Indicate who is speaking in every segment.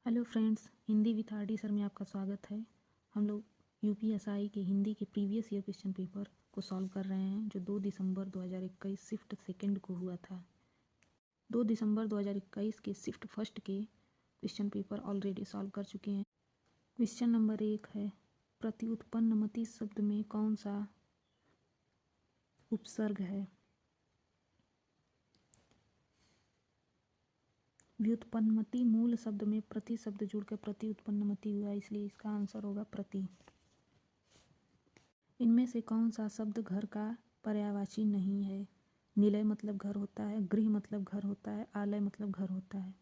Speaker 1: Hello friends, Hindi with R D sir में आपका स्वागत है। हम लोग यूपीएसआई के हिंदी के प्रीवियस ईयर क्वेश्चन पेपर को सॉल्व कर रहे हैं जो 2 दिसंबर 2021 शिफ्ट सेकंड को हुआ था। 2 दिसंबर 2021 के शिफ्ट फर्स्ट के क्वेश्चन पेपर ऑलरेडी सॉल्व कर चुके हैं। क्वेश्चन नंबर 1 है, प्रत्युत्पन्नमति शब्द में कौन सा उपसर्ग है? व्युत्पन्नमति मूल शब्द में प्रति शब्द जुड़कर प्रति उत्पन्नमति हुआ, इसलिए इसका आंसर होगा प्रति। इनमें से कौन सा शब्द घर का पर्यायवाची नहीं है? निलय मतलब घर होता है, गृह मतलब घर होता है, आलय मतलब घर होता है।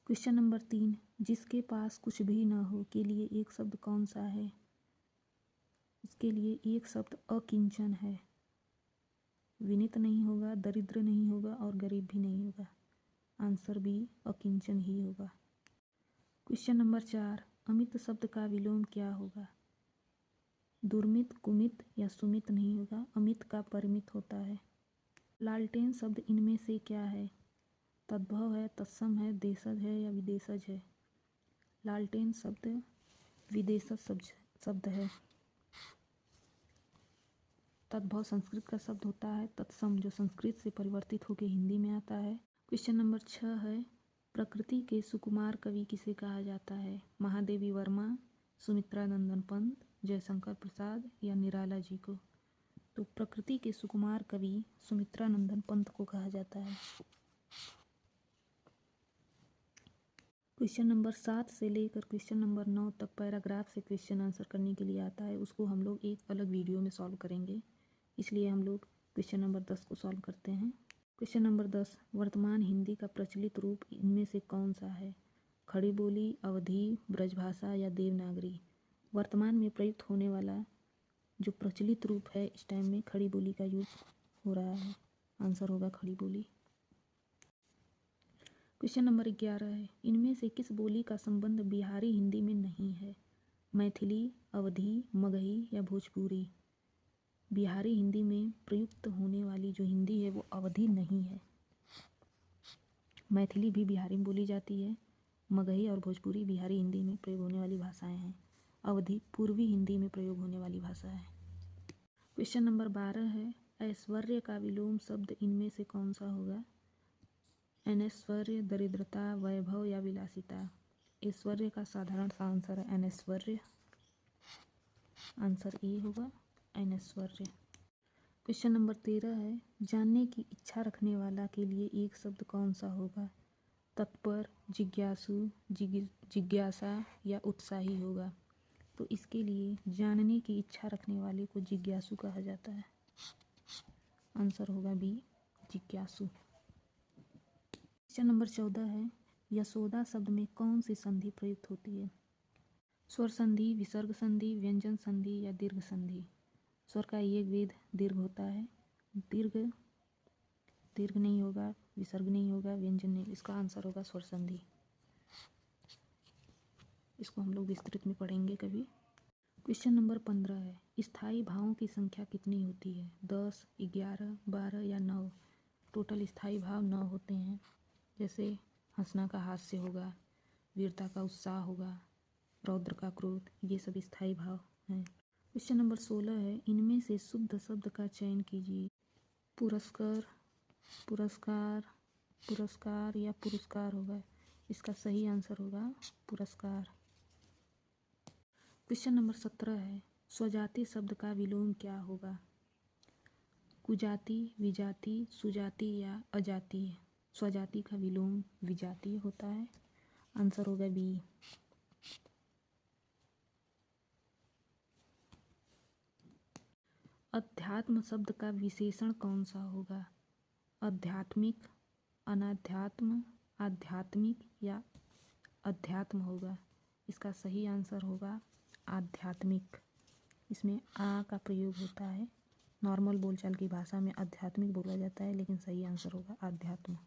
Speaker 1: क्वेश्चन नंबर 3, जिसके पास कुछ भी न हो के लिए एक शब्द कौन सा है? इसके लिए एक शब्द अकिंचन है। विनीत नहीं होगा, दरिद्र नहीं होगा और गरीब भी नहीं होगा। आंसर भी अकिंचन ही होगा। क्वेश्चन नंबर 4, अमित शब्द का विलोम क्या होगा? दुर्मित, कुमित या सुमित नहीं होगा, अमित का परिमित होता है। लालटेन शब्द इनमें से क्या है? तद्भव है, तत्सम है, देशज है या विदेशज है? लालटेन शब्द विदेशज शब्द है। तद्भव संस्कृत का शब्द होता है, तत्सम जो संस्कृत से परिवर्तित होकर हिंदी में आता है। क्वेश्चन नंबर 6 है, प्रकृति के सुकुमार कवि किसे कहा जाता है? महादेवी वर्मा, सुमित्रा नंदन पंत, जयशंकर प्रसाद या निराला जी को? तो प्रकृति के सुकुमार कवि सुमित्रा नंदन पंत को कहा जाता है। क्वेश्चन नंबर 7 से लेकर क्वेश्चन नंबर 9 तक पैराग्राफ से क्वेश्चन आंसर करने के लिए आता है, उसको हम लोग एक अलग वीडियो में सॉल्व करेंगे, इसलिए हम लोग क्वेश्चन नंबर 10 को सॉल्व करते हैं। क्वेश्चन नंबर 10, वर्तमान हिंदी का प्रचलित रूप इनमें से कौन सा है? खड़ी बोली, अवधी, ब्रजभाषा या देवनागरी? वर्तमान में प्रयुक्त होने वाला जो प्रचलित रूप है इस टाइम में खड़ी बोली का यूज हो रहा है। आंसर होगा खड़ी बोली। क्वेश्चन नंबर 11 है, इनमें से किस बोली का संबंध बिहारी हिंदी में नहीं है? मैथिली, अवधी, मगही या भोजपुरी? बिहारी हिंदी में प्रयुक्त होने वाली जो हिंदी है वो अवधी नहीं है। मैथिली भी बिहारी में बोली जाती है, मगही और भोजपुरी बिहारी हिंदी में प्रयोग होने वाली भाषाएं हैं। अवधी पूर्वी हिंदी में प्रयोग होने वाली भाषा है। क्वेश्चन नंबर 12 है, ऐश्वर्य का विलोम शब्द इनमें से कौन सा होगा? अनैश्वर्य, दरिद्रता, वैभव या विलासिता? ऐश्वर्य का साधारण सा आंसर है अनैश्वर्य। आंसर ए होगा अनैश्वर्य। क्वेश्चन नंबर 13 है, जानने की इच्छा रखने वाला के लिए एक शब्द कौन सा होगा? तत्पर, जिज्ञासु, जिज्ञासा या उत्साही होगा? तो इसके लिए जानने की इच्छा रखने वाले को जिज्ञासु कहा जाता है। आंसर होगा बी, जिज्ञासु। क्वेश्चन नंबर 14 है, यशोदा शब्द में कौन सी संधि प्रयुक्त होती है? स्वर संधि, विसर्ग संधि, व्यंजन संधि या दीर्घ संधि? स्वर का एक वेद दीर्घ होता है, दीर्घ नहीं होगा, विसर्ग नहीं होगा, व्यंजन नहीं। इसका आंसर होगा स्वर संधि। इसको हम लोग विस्तृत में पढ़ेंगे कभी। क्वेश्चन नंबर 15 है, स्थायी भावों की संख्या कितनी होती है? 10, 11, 12 या 9? टोटल स्थायी भाव 9 होते हैं, जैसे हंसना का हास्य होगा, वीरता का उत्साह होगा, रौद्र का क्रोध, ये सब स्थायी भाव हैं। क्वेश्चन नंबर 16 है, इनमें से शुद्ध शब्द का चयन कीजिए। पुरस्कार, पुरस्कार, पुरस्कार या पुरस्कार होगा। इसका सही आंसर होगा पुरस्कार। क्वेश्चन नंबर 17 है, स्वजाति शब्द का विलोम क्या होगा? कुजाति, विजाति, सुजाति या अजाति? स्वजाति का विलोम विजाति होता है। आंसर होगा बी। अध्यात्म शब्द का विशेषण कौन सा होगा? आध्यात्मिक, अनाध्यात्म, आध्यात्मिक या अध्यात्म होगा? इसका सही आंसर होगा आध्यात्मिक। इसमें आ का प्रयोग होता है। नॉर्मल बोलचाल की भाषा में आध्यात्मिक बोला जाता है, लेकिन सही आंसर होगा आध्यात्म।